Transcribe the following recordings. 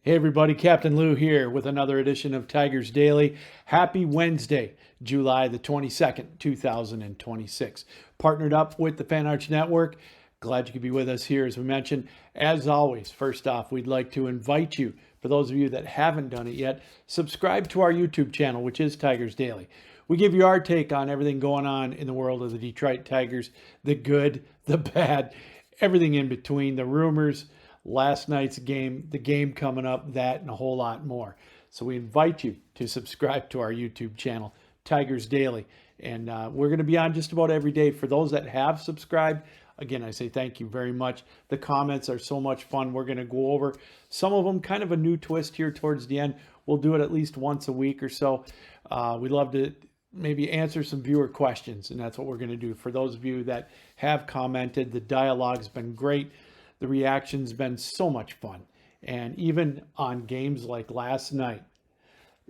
Hey everybody, Captain Lou here with another edition of Tigers Daily. Happy Wednesday, July the 22nd, 2026. Partnered up with the Fan Arch Network. Glad you could be with us here as we mentioned. As always, first off, we'd like to invite you, for those of you that haven't done it yet, subscribe to our YouTube channel, which is Tigers Daily. We give you our take on everything going on in the world of the Detroit Tigers, the good, the bad, everything in between, the rumors, last night's game, the game coming up, that and a whole lot more. So we invite you to subscribe to our YouTube channel, Tigers Daily. And we're going to be on just about every day. For those that have subscribed, again, I say thank you very much. The comments are so much fun. We're going to go over some of them, kind of a new twist here towards the end. We'll do it at least once a week or so. We'd love to maybe answer some viewer questions, and that's what we're going to do. For those of you that have commented, the dialogue's been great. The reaction's been so much fun. And even on games like last night,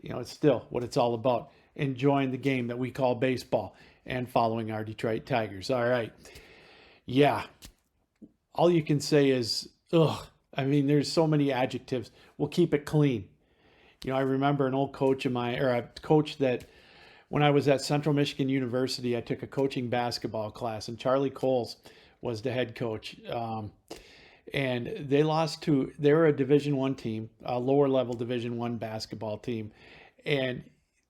it's still what it's all about. Enjoying the game that we call baseball and following our Detroit Tigers. All right. Yeah. All you can say is, ugh. I mean, there's so many adjectives. We'll keep it clean. I remember an old coach of mine, or a coach that when I was at Central Michigan University, I took a coaching basketball class, and Charlie Coles was the head coach. And they were a Division I team, a lower level Division I basketball team. And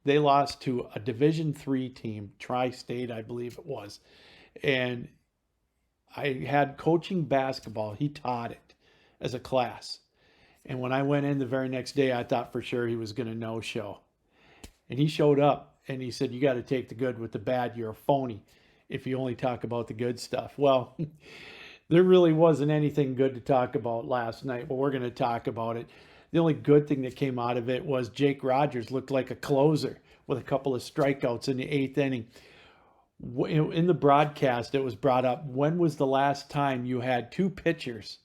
they lost to a Division III team, Tri-State, I believe it was. And I had coaching basketball. He taught it as a class. And when I went in the very next day, I thought for sure he was going to no-show. And he showed up and he said, "You got to take the good with the bad. You're a phony if you only talk about the good stuff." Well, there really wasn't anything good to talk about last night, but we're going to talk about it. The only good thing that came out of it was Jake Rogers looked like a closer with a couple of strikeouts in the eighth inning. In the broadcast, it was brought up, when was the last time you had two pitchers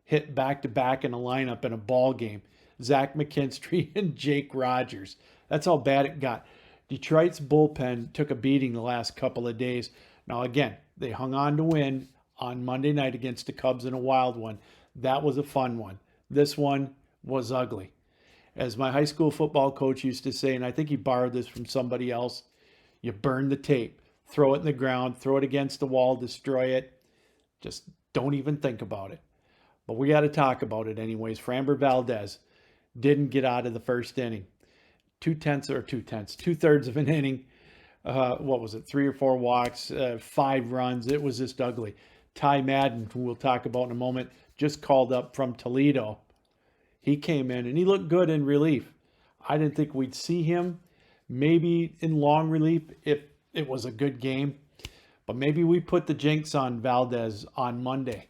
hit back-to-back in a lineup in a ball game? Zach McKinstry and Jake Rogers. That's how bad it got. Detroit's bullpen took a beating the last couple of days. Now, again, they hung on to win on Monday night against the Cubs in a wild one. That was a fun one. This one was ugly. As my high school football coach used to say, and I think he borrowed this from somebody else, you burn the tape, throw it in the ground, throw it against the wall, destroy it. Just don't even think about it. But we got to talk about it anyways. Framber Valdez didn't get out of the first inning. Two-thirds of an inning. What was it? 3 or 4 walks, 5 runs. It was just ugly. Ty Madden, who we'll talk about in a moment, just called up from Toledo. He came in and he looked good in relief. I didn't think we'd see him maybe in long relief if it was a good game. But maybe we put the jinx on Valdez on Monday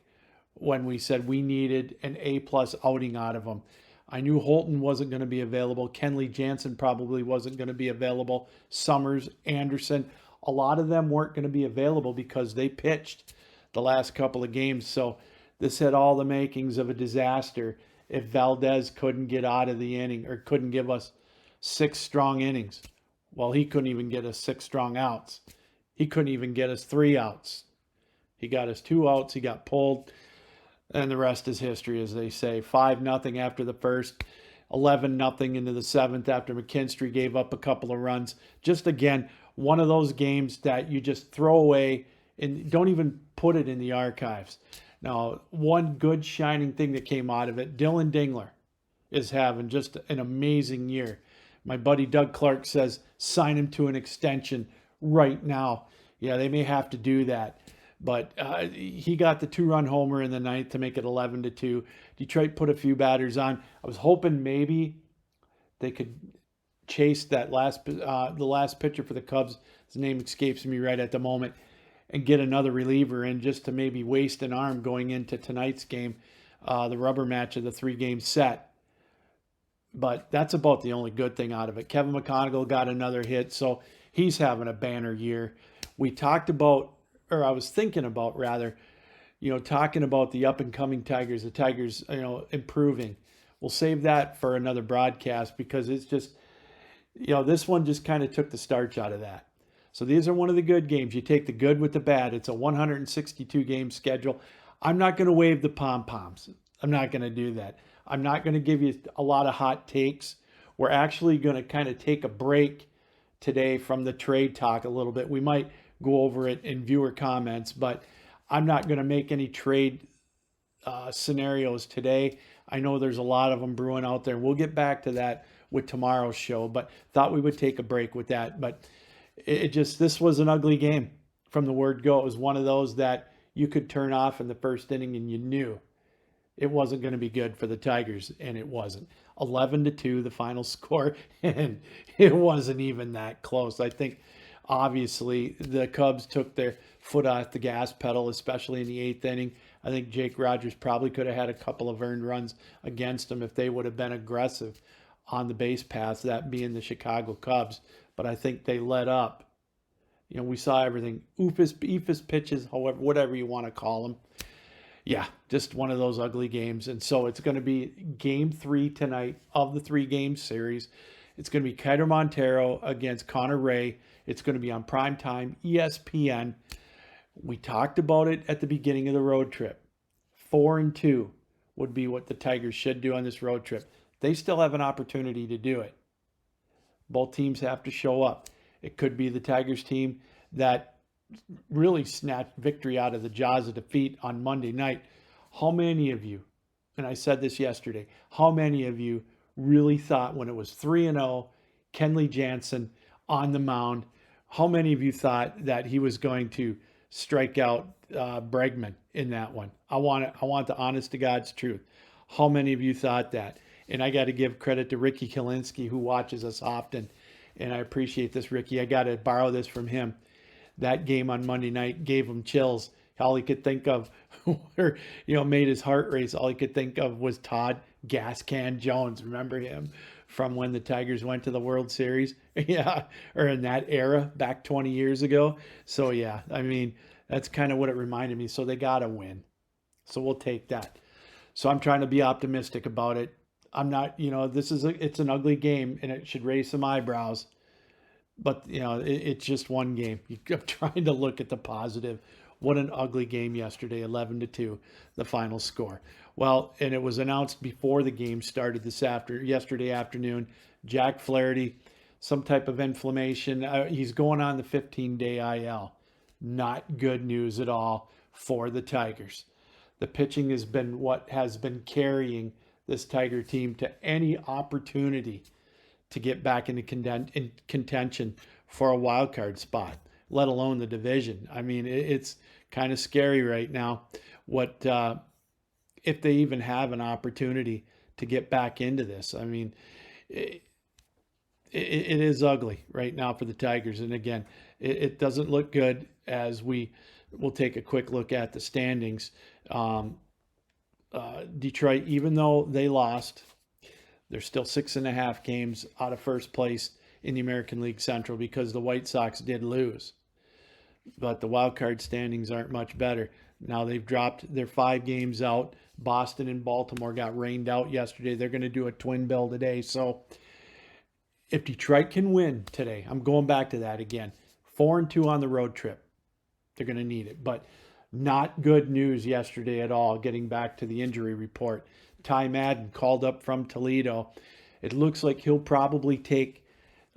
when we said we needed an A-plus outing out of him. I knew Holton wasn't going to be available. Kenley Jansen probably wasn't going to be available. Summers, Anderson, a lot of them weren't going to be available because they pitched the last couple of games. So this had all the makings of a disaster if Valdez couldn't get out of the inning or couldn't give us 6 strong innings. Well, he couldn't even get us 6 strong outs. He couldn't even get us 3 outs. He got us 2 outs. He got pulled. And the rest is history, as they say. 5-0 after the first, 11-0 into the 7th after McKinstry gave up a couple of runs. Just, again, one of those games that you just throw away and don't even put it in the archives. Now, one good shining thing that came out of it, Dylan Dingler is having just an amazing year. My buddy Doug Clark says sign him to an extension right now. Yeah, they may have to do that. But he got the 2-run homer in the ninth to make it 11-2. Detroit put a few batters on. I was hoping maybe they could chase that the last pitcher for the Cubs. His name escapes me right at the moment, and get another reliever in just to maybe waste an arm going into tonight's game, the rubber match of the 3-game set. But that's about the only good thing out of it. Kevin McConaughey got another hit, so he's having a banner year. We talked about, or I was thinking about rather, talking about the up-and-coming Tigers, the Tigers, improving. We'll save that for another broadcast because it's just, this one just kind of took the starch out of that. So these are one of the good games. You take the good with the bad. It's a 162-game schedule. I'm not going to wave the pom-poms. I'm not going to do that. I'm not going to give you a lot of hot takes. We're actually going to kind of take a break today from the trade talk a little bit. We might go over it in viewer comments, but I'm not going to make any trade scenarios today. I know there's a lot of them brewing out there. We'll get back to that with tomorrow's show, but thought we would take a break with that. But this was an ugly game from the word go. It was one of those that you could turn off in the first inning and you knew it wasn't going to be good for the Tigers, and it wasn't. 11-2, the final score, and it wasn't even that close. I think obviously the Cubs took their foot off the gas pedal, especially in the eighth inning. I think Jake Rogers probably could have had a couple of earned runs against them if they would have been aggressive on the base paths, that being the Chicago Cubs. But I think they let up. We saw everything. Eephus pitches, however, whatever you want to call them. Yeah, just one of those ugly games. And so it's going to be game 3 tonight of the 3-game series. It's going to be Keider Montero against Connor Ray. It's going to be on primetime ESPN. We talked about it at the beginning of the road trip. 4-2 would be what the Tigers should do on this road trip. They still have an opportunity to do it. Both teams have to show up. It could be the Tigers team that really snatched victory out of the jaws of defeat on Monday night. How many of you, and I said this yesterday, how many of you really thought when it was 3-0, Kenley Jansen on the mound, how many of you thought that he was going to strike out Bregman in that one? I want the honest to God's truth. How many of you thought that? And I got to give credit to Ricky Kalinsky, who watches us often. And I appreciate this, Ricky. I got to borrow this from him. That game on Monday night gave him chills. All he could think of, made his heart race. All he could think of was Todd Gas Can Jones. Remember him from when the Tigers went to the World Series? Yeah, or in that era back 20 years ago. So, yeah, I mean, that's kind of what it reminded me. So they got to win. So we'll take that. So I'm trying to be optimistic about it. I'm not, it's an ugly game and it should raise some eyebrows. But, it's just one game. I'm trying to look at the positive. What an ugly game yesterday, 11-2, the final score. Well, and it was announced before the game started yesterday afternoon. Jack Flaherty, some type of inflammation. He's going on the 15-day IL. Not good news at all for the Tigers. The pitching has been what has been carrying this Tiger team to any opportunity to get back into contention for a wild card spot, let alone the division. I mean, it's kind of scary right now what if they even have an opportunity to get back into this. I mean, it is ugly right now for the Tigers. And again, it doesn't look good as we'll take a quick look at the standings. Detroit, even though they lost, they're still 6.5 games out of first place in the American League Central because the White Sox did lose. But the wild card standings aren't much better. Now they've dropped their 5 games out. Boston and Baltimore got rained out yesterday. They're going to do a twin bill today. So if Detroit can win today, I'm going back to that again. 4-2 on the road trip. They're going to need it. But not good news yesterday at all, getting back to the injury report. Ty Madden called up from Toledo. It looks like he'll probably take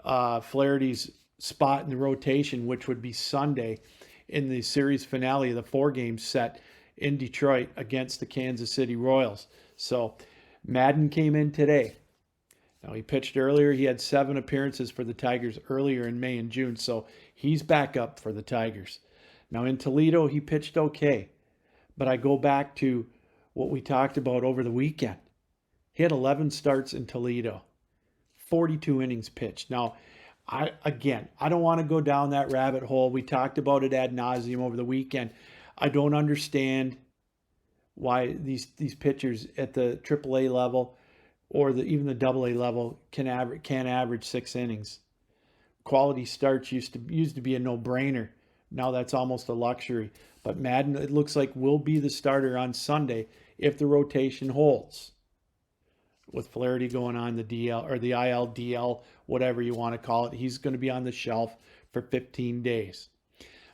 Flaherty's spot in the rotation, which would be Sunday in the series finale of the 4-game set in Detroit against the Kansas City Royals. So Madden came in today. Now, he pitched earlier. He had 7 appearances for the Tigers earlier in May and June, so he's back up for the Tigers. Now, in Toledo, he pitched okay, but I go back to what we talked about over the weekend. He had 11 starts in Toledo, 42 innings pitched. Now, I don't want to go down that rabbit hole. We talked about it ad nauseum over the weekend. I don't understand why these pitchers at the AAA level or even the AA level can't average 6 innings. Quality starts used to be a no-brainer. Now that's almost a luxury. But Madden, it looks like, will be the starter on Sunday if the rotation holds. With Flaherty going on the DL or the IL, DL, whatever you want to call it, he's going to be on the shelf for 15 days.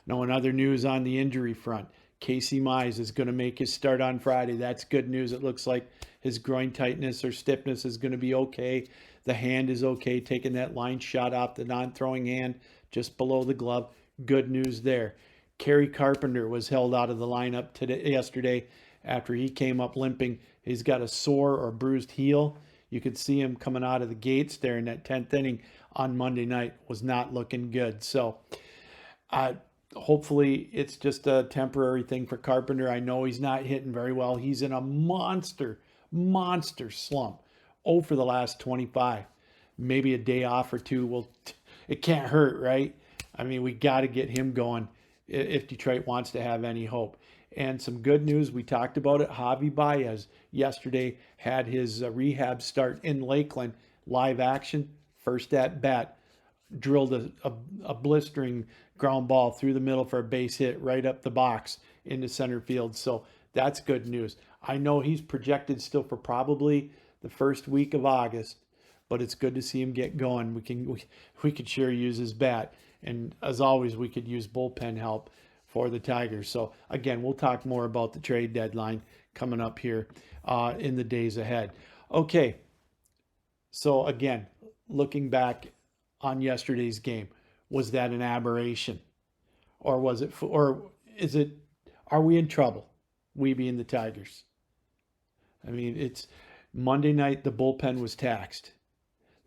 Now, in other news on the injury front, Casey Mize is going to make his start on Friday. That's good news. It looks like his groin tightness or stiffness is going to be okay. The hand is okay, taking that line shot off the non-throwing hand just below the glove. Good news there. Kerry Carpenter was held out of the lineup yesterday after he came up limping. He's got a sore or bruised heel. You could see him coming out of the gates there in that 10th inning on Monday night. Was not looking good. So hopefully it's just a temporary thing for Carpenter. I know he's not hitting very well. He's in a monster slump. Oh, for the last 25. Maybe a day off or two it can't hurt, right? I mean, we got to get him going if Detroit wants to have any hope. And some good news, we talked about it. Javi Baez yesterday had his rehab start in Lakeland, live action, first at bat, drilled a blistering ground ball through the middle for a base hit right up the box into center field. So that's good news. I know he's projected still for probably the first week of August, but it's good to see him get going. We could sure use his bat. And as always, we could use bullpen help for the Tigers. So again, we'll talk more about the trade deadline coming up here in the days ahead. Okay. So again, looking back on yesterday's game, was that an aberration? Or are we in trouble? We being the Tigers. I mean, it's Monday night, the bullpen was taxed.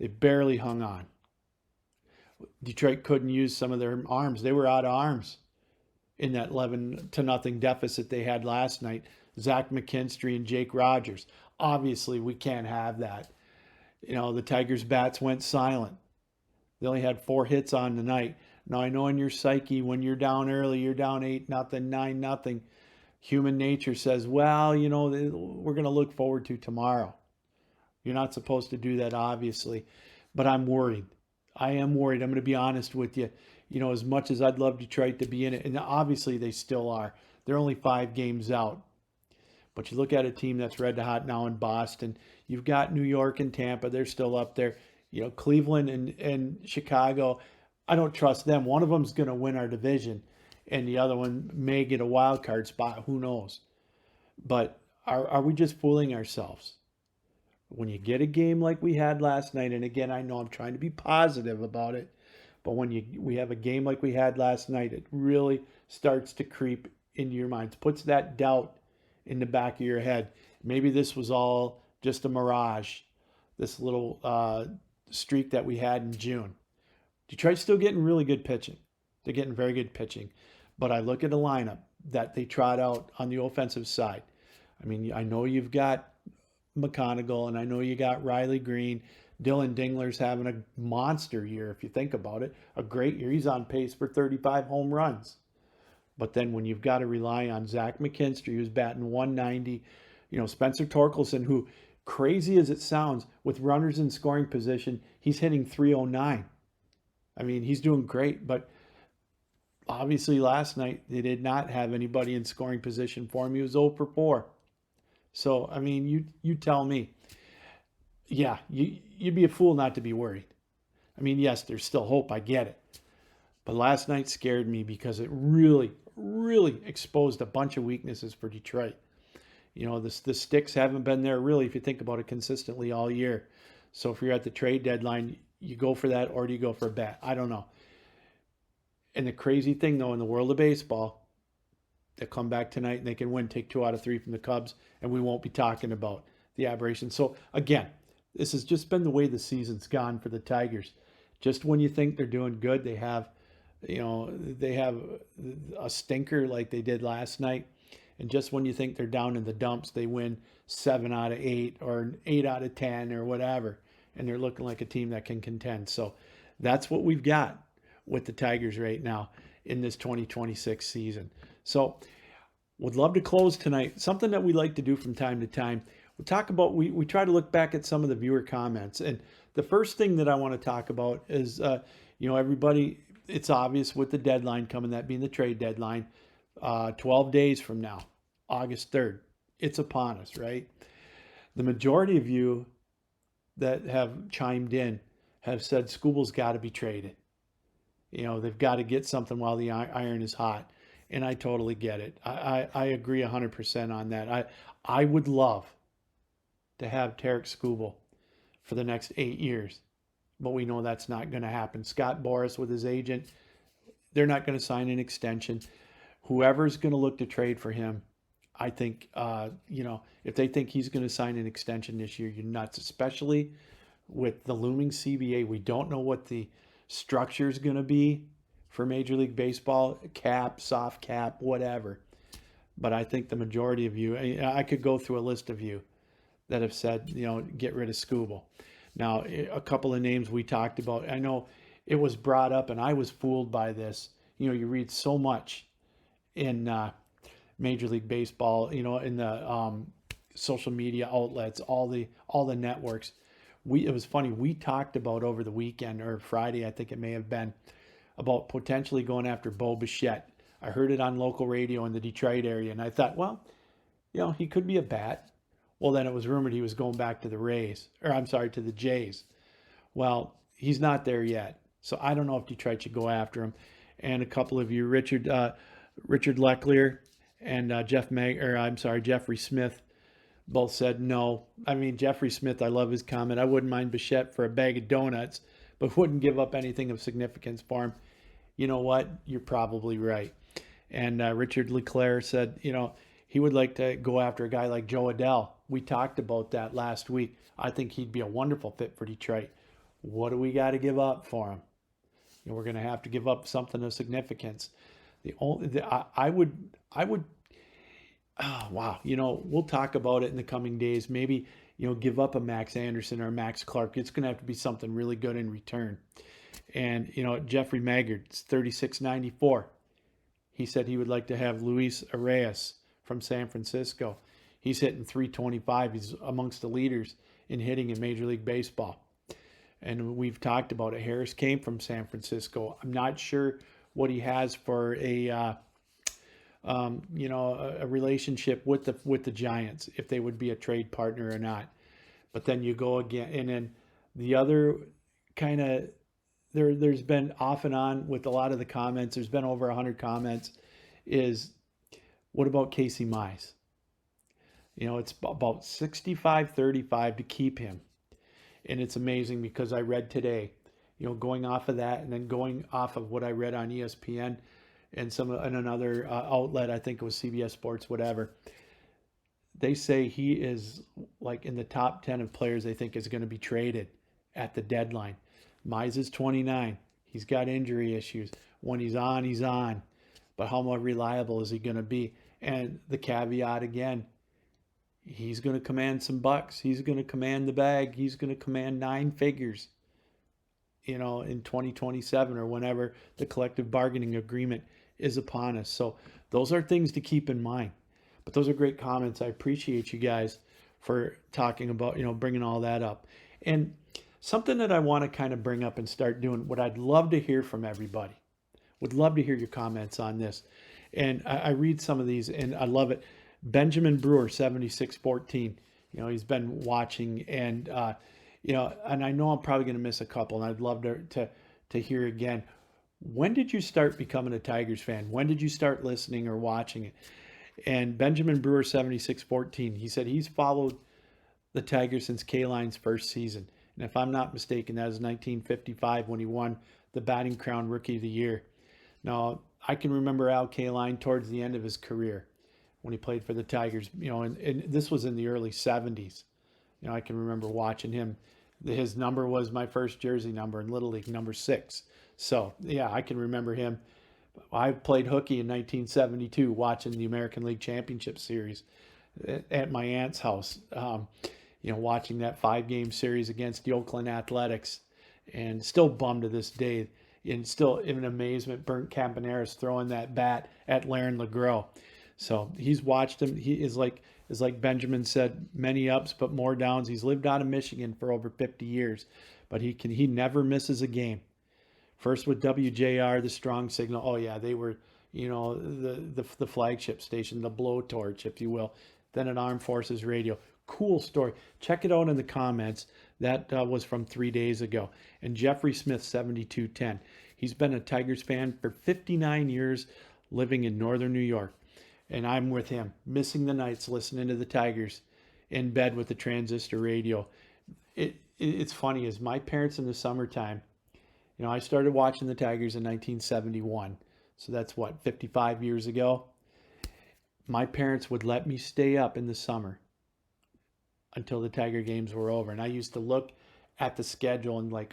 They barely hung on. Detroit couldn't use some of their arms. They were out of arms in that 11-0 deficit they had last night. Zach McKinstry and Jake Rogers. Obviously, we can't have that. You know, the Tigers' bats went silent. They only had 4 hits on the night. Now, I know in your psyche, when you're down early, you're down 8-0, 9-0. Human nature says, well, you know, we're going to look forward to tomorrow. You're not supposed to do that, obviously. But I'm worried. I am worried. I'm going to be honest with you. You know, as much as I'd love Detroit to be in it, and obviously they still are. They're only 5 games out. But you look at a team that's red hot now in Boston. You've got New York and Tampa. They're still up there. You know, Cleveland and Chicago, I don't trust them. One of them's going to win our division, and the other one may get a wild card spot. Who knows? But are we just fooling ourselves? When you get a game like we had last night, and again, I know I'm trying to be positive about it, but when we have a game like we had last night, it really starts to creep into your minds, puts that doubt in the back of your head. Maybe this was all just a mirage, this little streak that we had in June. Detroit's still getting really good pitching. They're getting very good pitching. But I look at a lineup that they trot out on the offensive side. I mean, I know you've got McConaughey, and I know you got Riley Green. Dylan Dingler's having a monster year, if you think about it. A great year. He's on pace for 35 home runs. But then when you've got to rely on Zach McKinstry, who's batting 190, you know, Spencer Torkelson, who, crazy as it sounds, with runners in scoring position, he's hitting 309. I mean, he's doing great, but obviously last night they did not have anybody in scoring position for him. He was 0 for 4. So, I mean, you tell me. Yeah, you'd be a fool not to be worried. I mean, yes, there's still hope. I get it. But last night scared me because it really, really exposed a bunch of weaknesses for Detroit. You know, the sticks haven't been there really, if you think about it, consistently all year. So if you're at the trade deadline, you go for that, or do you go for a bat? I don't know. And the crazy thing, though, in the world of baseball, they come back tonight and they can win, take 2 out of 3 from the Cubs, and we won't be talking about the aberration. So, again, this has just been the way the season's gone for the Tigers. Just when you think they're doing good, they have a stinker like they did last night. And just when you think they're down in the dumps, they win 7 out of 8 or 8 out of 10 or whatever. And they're looking like a team that can contend. So that's what we've got with the Tigers right now in this 2026 season. So would love to close tonight. Something that we like to do from time to time. We'll talk about, we try to look back at some of the viewer comments. And the first thing that I want to talk about is, everybody, it's obvious with the deadline coming, that being the trade deadline, 12 days from now, August 3rd, it's upon us, right? The majority of you that have chimed in have said Skubal's got to be traded. You know, they've got to get something while the iron is hot. and I totally get it. I agree 100% on that. I would love to have Tarek Skubal for the next 8 years, but we know that's not going to happen. Scott Boras with his agent, they're not going to sign an extension. Whoever's going to look to trade for him, I think, if they think he's going to sign an extension this year, you're nuts, especially with the looming CBA. We don't know what the structure is going to be for Major League Baseball, cap, soft cap, whatever. But I think the majority of you, I could go through a list of you that have said, get rid of Skubal. Now, a couple of names we talked about, I know it was brought up and I was fooled by this. You read so much in Major League Baseball, in the social media outlets, all the networks. It was funny. We talked about over the weekend or Friday, I think it may have been, about potentially going after Bo Bichette. I heard it on local radio in the Detroit area, and I thought, well, he could be a bat. Well, then it was rumored he was going back to the Jays. Well, he's not there yet, so I don't know if Detroit should go after him. And a couple of you, Richard Leclerc and Jeffrey Smith, both said no. I mean, Jeffrey Smith, I love his comment. I wouldn't mind Bichette for a bag of donuts, but wouldn't give up anything of significance for him. You know what? You're probably right. And Richard Leclerc said, he would like to go after a guy like Jo Adell. We talked about that last week. I think he'd be a wonderful fit for Detroit. What do we got to give up for him? We're going to have to give up something of significance. I would. Oh, wow. We'll talk about it in the coming days. Maybe, give up a Max Anderson or a Max Clark. It's going to have to be something really good in return. And, Jeffrey Maggard, it's 36.94. He said he would like to have Luis Arias from San Francisco. He's hitting 325. He's amongst the leaders in hitting in Major League Baseball. And we've talked about it. Harris came from San Francisco. I'm not sure what he has for a relationship with the Giants, if they would be a trade partner or not. But then you go again, and then the other kind of there's been off and on with a lot of the comments. There's been over 100 comments. Is what about Casey Mize? It's about 65-35 to keep him, and it's amazing because I read today, going off of that, and then going off of what I read on ESPN. And another outlet, I think it was CBS Sports, whatever. They say he is like in the top 10 of players they think is going to be traded at the deadline. Mize is 29. He's got injury issues. When he's on, he's on. But how more reliable is he going to be? And the caveat again, he's going to command some bucks. He's going to command the bag. He's going to command 9 figures, in 2027 or whenever the collective bargaining agreement is upon us. So those are things to keep in mind. But those are great comments. I appreciate you guys for talking about, bringing all that up. And something that I want to kind of bring up and start doing, what I'd love to hear from everybody. Would love to hear your comments on this. And I read some of these and I love it. Benjamin Brewer, 7614. He's been watching and, and I know I'm probably going to miss a couple, and I'd love to hear again. When did you start becoming a Tigers fan? When did you start listening or watching it? And Benjamin Brewer, 7614, he said he's followed the Tigers since Kaline's first season. And if I'm not mistaken, that was 1955 when he won the batting crown Rookie of the Year. Now, I can remember Al Kaline towards the end of his career when he played for the Tigers, and this was in the early 70s. I can remember watching him. His number was my first jersey number in Little League, number 6. So, yeah, I can remember him. I played hooky in 1972 watching the American League Championship Series at my aunt's house, watching that 5-game series against the Oakland Athletics, and still bummed to this day, and still in amazement, Burnt Campaneris throwing that bat at Laren LeGros. So he's watched him. He is like Benjamin said, many ups but more downs. He's lived out of Michigan for over 50 years, but he never misses a game. First with WJR, the strong signal. Oh yeah, they were, the flagship station, the blowtorch, if you will. Then at Armed Forces Radio. Cool story. Check it out in the comments. That was from 3 days ago. And Jeffrey Smith, 7210. He's been a Tigers fan for 59 years. living in northern New York. And I'm with him, missing the nights listening to the Tigers in bed with the transistor radio. It's funny, as my parents in the summertime, I started watching the Tigers in 1971. So that's what, 55 years ago? My parents would let me stay up in the summer until the Tiger games were over. And I used to look at the schedule and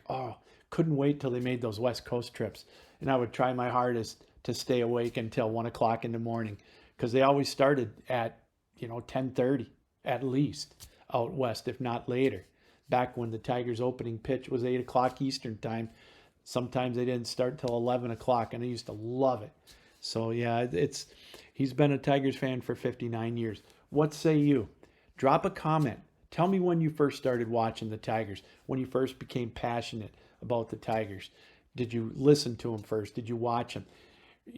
couldn't wait till they made those West Coast trips. And I would try my hardest to stay awake until 1 o'clock in the morning, because they always started at 10:30 at least out west, if not later. Back when the Tigers opening pitch was 8 o'clock Eastern time, sometimes they didn't start till 11 o'clock, and I used to love it. So yeah, he's been a Tigers fan for 59 years. What say you? Drop a comment. Tell me when you first started watching the Tigers, when you first became passionate about the Tigers. Did you listen to them first? Did you watch them?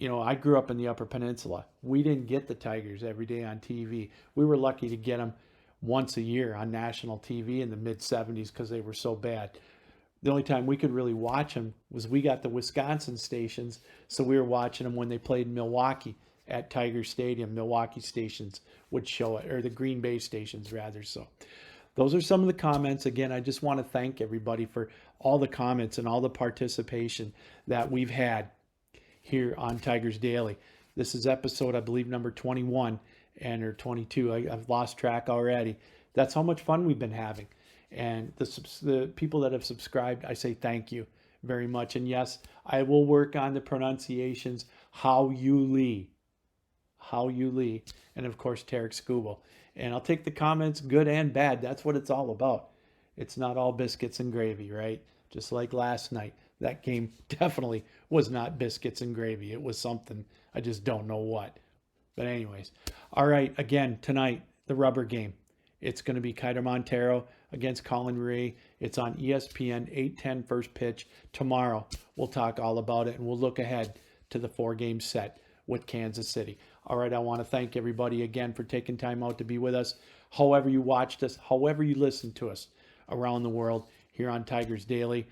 I grew up in the Upper Peninsula. We didn't get the Tigers every day on TV. We were lucky to get them once a year on national TV in the mid-'70s because they were so bad. The only time we could really watch them was we got the Wisconsin stations, so we were watching them when they played in Milwaukee at Tiger Stadium. Milwaukee stations would show it, or the Green Bay stations rather. So those are some of the comments. Again, I just want to thank everybody for all the comments and all the participation that we've had here on Tigers Daily. This is episode, I believe, number 21 or 22. I've lost track already. That's how much fun we've been having. And the people that have subscribed, I say thank you very much. And yes, I will work on the pronunciations. How you Lee, and of course Tarek Skubal. And I'll take the comments, good and bad. That's what it's all about. It's not all biscuits and gravy, right? Just like last night. That game definitely was not biscuits and gravy. It was something, I just don't know what. But anyways, all right, again, tonight, the rubber game. It's going to be Keider Montero against Colin Rea. It's on ESPN, 8:10 first pitch. Tomorrow, we'll talk all about it, and we'll look ahead to the 4-game set with Kansas City. All right, I want to thank everybody again for taking time out to be with us. However you watched us, however you listened to us around the world here on Tigers Daily,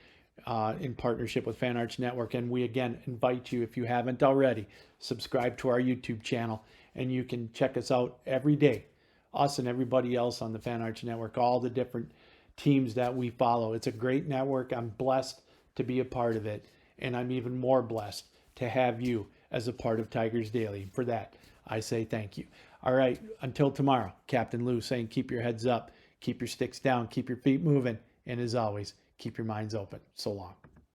in partnership with Fan Arts Network. And we again invite you, if you haven't already, subscribe to our YouTube channel, and you can check us out every day. Us and everybody else on the Fan Arts Network, all the different teams that we follow. It's a great network. I'm blessed to be a part of it, and I'm even more blessed to have you as a part of Tigers Daily. For that, I say thank you. All right, until tomorrow, Captain Lou saying keep your heads up, keep your sticks down, keep your feet moving, and as always, keep your minds open. So long.